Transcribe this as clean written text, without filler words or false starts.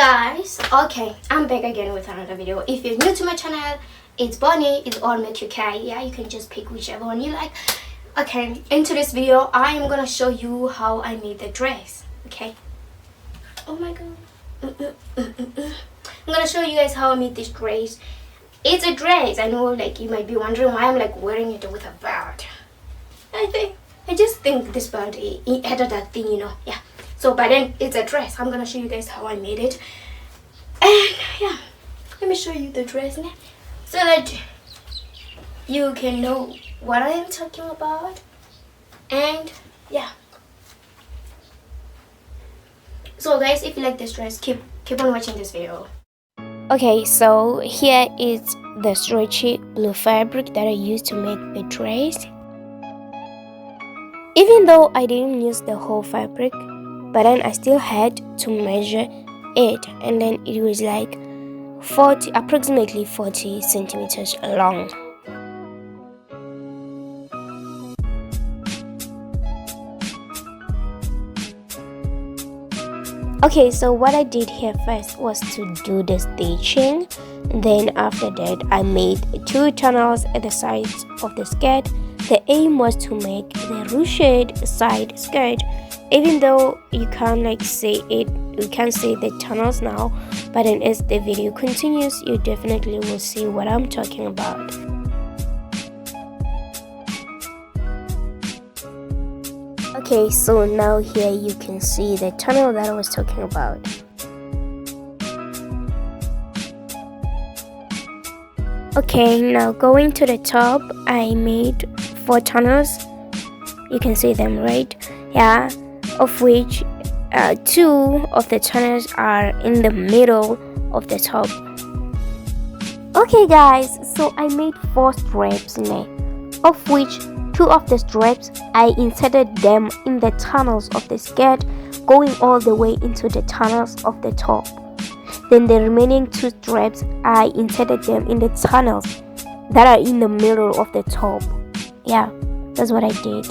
Guys, okay, I'm back again with another video. If you're new to my channel, it's Bonnie, it's all make you care. Yeah, you can just pick whichever one you like. Okay, into this video I am gonna show you how I made the dress. Okay, oh my god, I'm gonna show you guys how I made this dress. It's a dress. I know, like, you might be wondering why I'm like wearing it with a belt. I just think this belt it added that thing, you know. Yeah, so but then it's a dress. I'm gonna show you guys how I made it. And yeah, let me show you the dress now so that you can know what I am talking about. And yeah, so guys, if you like this dress, keep on watching this video. Okay, so here is the stretchy blue fabric that I used to make the dress. Even though I didn't use the whole fabric, but then I still had to measure it, and then it was like approximately 40 centimeters long. Okay, so what I did here first was to do the stitching. Then after that, I made 2 tunnels at the sides of the skirt. The aim was to make the ruched side skirt. Even though you can't like say it, you can't see the tunnels now, but then as the video continues, you definitely will see what I'm talking about. Okay, so now here you can see the tunnel that I was talking about. Okay, now going to the top, I made 4 tunnels. You can see them, right? Yeah, of which 2 of the tunnels are in the middle of the top. Okay guys, so I made 4 straps now, of which 2 of the straps I inserted them in the tunnels of the skirt, going all the way into the tunnels of the top. Then the remaining 2 straps I inserted them in the tunnels that are in the middle of the top. Yeah, that's what I did.